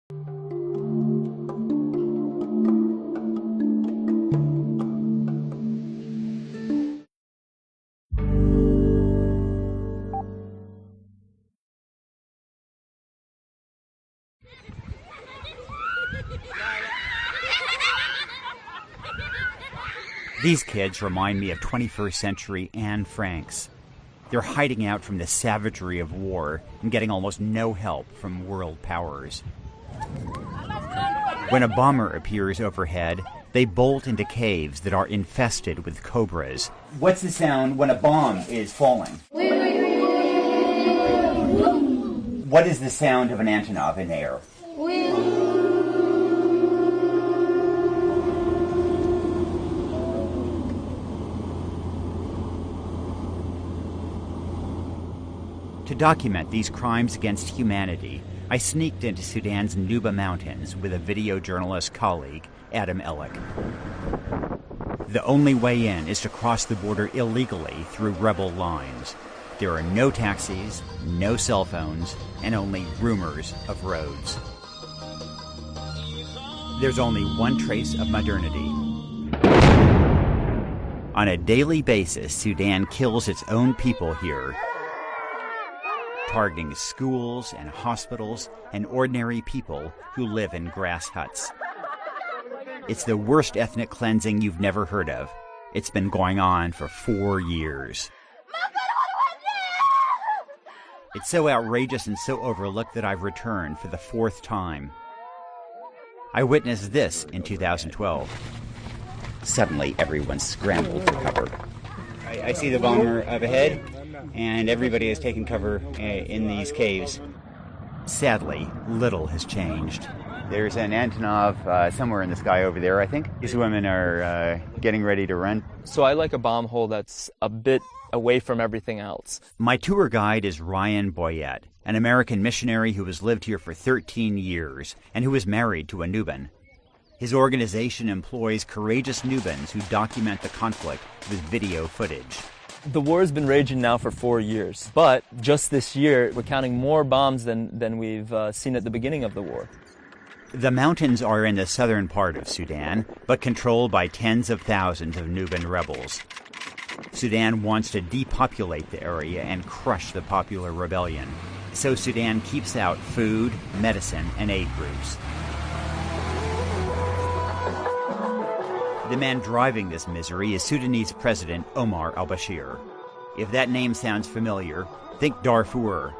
These kids remind me of 21st century Anne Franks. They're hiding out from the savagery of war and getting almost no help from world powers. When a bomber appears overhead, they bolt into caves that are infested with cobras. What's the sound when a bomb is falling? What is the sound of an Antonov in air? To document these crimes against humanity, I sneaked into Sudan's Nuba Mountains with a video journalist colleague, Adam Ellick. The only way in is to cross the border illegally through rebel lines. There are no taxis, no cell phones, and only rumors of roads. There's only one trace of modernity. On a daily basis, Sudan kills its own people here, targeting schools and hospitals and ordinary people who live in grass huts. It's the worst ethnic cleansing you've never heard of. It's been going on for 4 years. It's so outrageous and so overlooked that I've returned for the 4th time. I witnessed this in 2012. Suddenly, everyone scrambled for cover. I see the bomber up ahead, and everybody has taken cover in these caves. Sadly, little has changed. There's an Antonov somewhere in the sky over there, I think. These women are getting ready to run. So I like a bomb hole that's a bit away from everything else. My tour guide is Ryan Boyette, an American missionary who has lived here for 13 years and who is married to a Nuban. His organization employs courageous Nubans who document the conflict with video footage. The war has been raging now for 4 years, but just this year we're counting more bombs than we've seen at the beginning of the war. The mountains are in the southern part of Sudan, but controlled by tens of thousands of Nuban rebels. Sudan wants to depopulate the area and crush the popular rebellion. So Sudan keeps out food, medicine, and aid groups. The man driving this misery is Sudanese President Omar al-Bashir. If that name sounds familiar, think Darfur.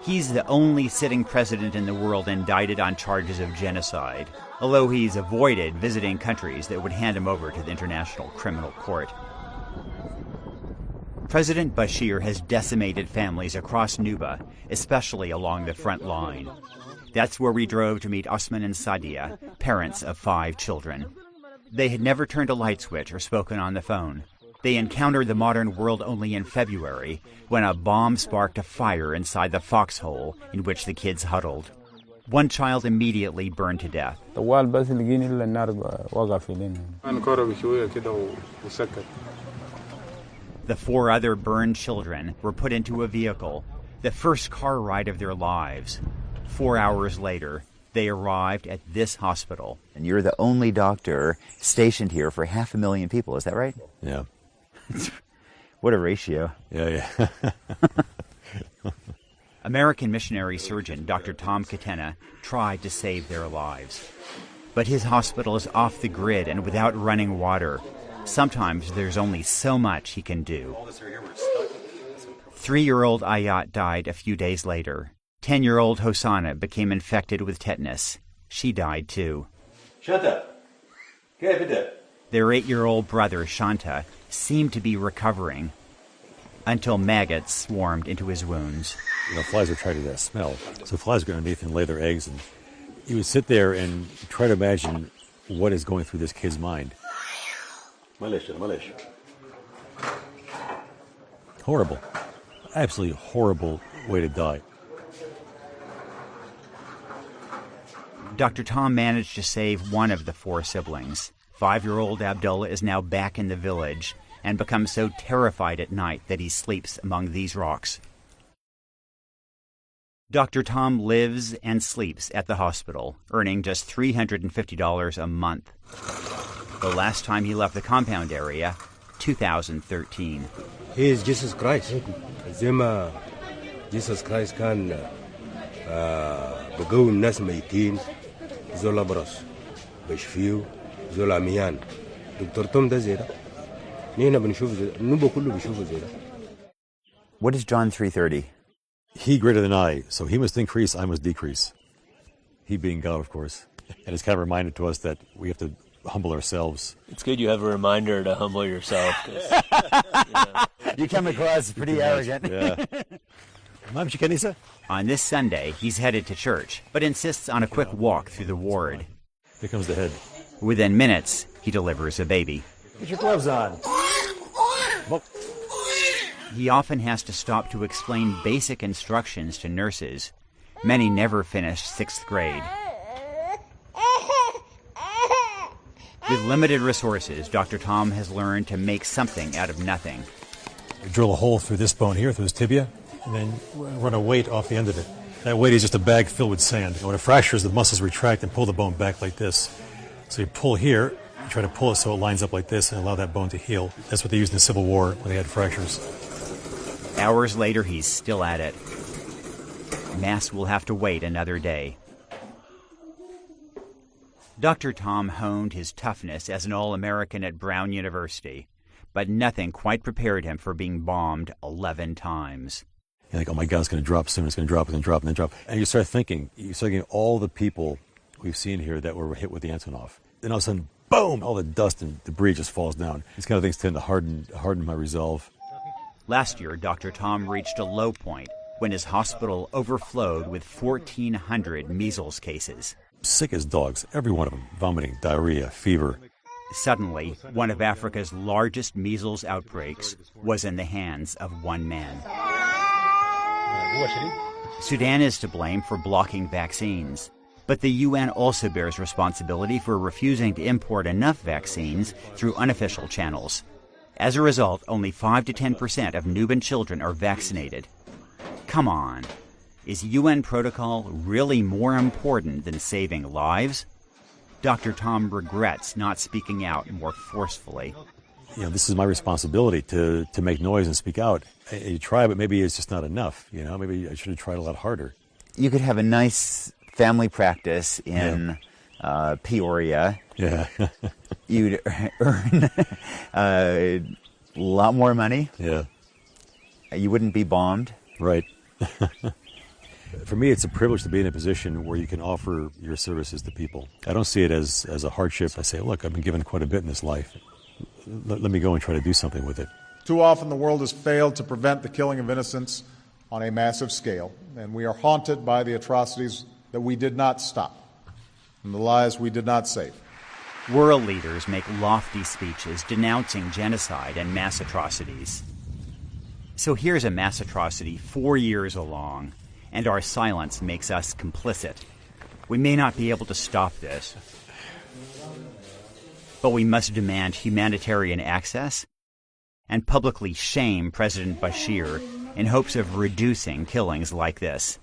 He's the only sitting president in the world indicted on charges of genocide, although he's avoided visiting countries that would hand him over to the International Criminal Court. President Bashir has decimated families across Nuba, especially along the front line. That's where we drove to meet Osman and Sadia, parents of 5 children. They had never turned a light switch or spoken on the phone. They encountered the modern world only in February, when a bomb sparked a fire inside the foxhole in which the kids huddled. One child immediately burned to death. The 4 other burned children were put into a vehicle, the first car ride of their lives. 4 hours later, they arrived at this hospital. And you're the only doctor stationed here for 500,000 people, is that right? Yeah. What a ratio. Yeah. American missionary surgeon Dr. Tom Katena tried to save their lives. But his hospital is off the grid and without running water. Sometimes there's only so much he can do. 3-year-old Ayat died a few days later. 10-year-old Hosanna became infected with tetanus. She died too. Shanta, their 8-year-old brother, Shanta, seemed to be recovering until maggots swarmed into his wounds. You know, flies are attracted to that smell. So flies go underneath and lay their eggs, and you would sit there and try to imagine what is going through this kid's mind. Horrible. Absolutely horrible way to die. Dr. Tom managed to save one of the 4 siblings. 5-year-old Abdullah is now back in the village and becomes so terrified at night that he sleeps among these rocks. Dr. Tom lives and sleeps at the hospital, earning just $350 a month. The last time he left the compound area, 2013. He is Jesus Christ. زي Jesus Christ كان بقوم ناس ميتين زول أبرص بشفيه زول عميان دكتور توم ده زي ده نحن بنشوف زي ده النوبة كله بيشوفه زي ده. What is John 3:30? He greater than I, so he must increase, I must decrease. He being God, of course. And it's kind of a reminder to us that we have to humble ourselves. It's good you have a reminder to humble yourself. You come across pretty arrogant. Yeah. Ma'am Chicanisa? On this Sunday, he's headed to church, but insists on a quick walk through the ward. Here comes the head. Within minutes, he delivers a baby. Get your gloves on. He often has to stop to explain basic instructions to nurses. Many never finish 6th grade. With limited resources, Dr. Tom has learned to make something out of nothing. We drill a hole through this bone here, through his tibia, and then run a weight off the end of it. That weight is just a bag filled with sand. When it fractures, the muscles retract and pull the bone back like this. So you pull here, you try to pull it so it lines up like this and allow that bone to heal. That's what they used in the Civil War when they had fractures. Hours later, he's still at it. Mass will have to wait another day. Dr. Tom honed his toughness as an All-American at Brown University, but nothing quite prepared him for being bombed 11 times. You're like, oh my God, it's going to drop soon, it's going to drop, and then drop, and then drop. And you start thinking all the people we've seen here that were hit with the Antonov. Then all of a sudden, boom, all the dust and debris just falls down. These kind of things tend to harden my resolve. Last year, Dr. Tom reached a low point when his hospital overflowed with 1,400 measles cases. Sick as dogs, every one of them, vomiting, diarrhea, fever. Suddenly, one of Africa's largest measles outbreaks was in the hands of one man. Sudan is to blame for blocking vaccines, but the UN also bears responsibility for refusing to import enough vaccines through unofficial channels. As a result, only 5 to 10% of Nubian children are vaccinated. Come on. Is UN protocol really more important than saving lives? Dr. Tom regrets not speaking out more forcefully. This is my responsibility to make noise and speak out. You try, but maybe it's just not enough. Maybe I should have tried a lot harder. You could have a nice family practice in Peoria. Yeah. You'd earn a lot more money. Yeah. You wouldn't be bombed. Right. For me, it's a privilege to be in a position where you can offer your services to people. I don't see it as a hardship. I say, look, I've been given quite a bit in this life. Let me go and try to do something with it. Too often the world has failed to prevent the killing of innocents on a massive scale, and we are haunted by the atrocities that we did not stop and the lives we did not save. World leaders make lofty speeches denouncing genocide and mass atrocities. So here's a mass atrocity 4 years along, and our silence makes us complicit. We may not be able to stop this, but we must demand humanitarian access and publicly shame President Bashir in hopes of reducing killings like this.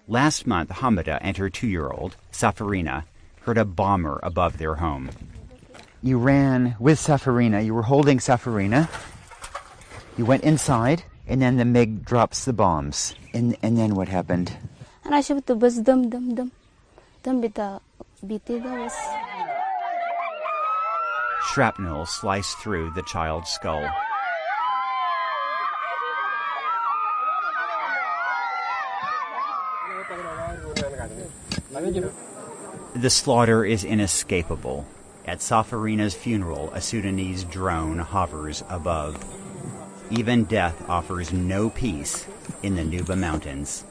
Last month, Hamida and her 2-year-old, Safarina, heard a bomber above their home. You ran with Safarina. You were holding Safarina. You went inside, and then the MiG drops the bombs. And then what happened? Shrapnel sliced through the child's skull. The slaughter is inescapable. At Safarina's funeral, a Sudanese drone hovers above. Even death offers no peace in the Nuba Mountains.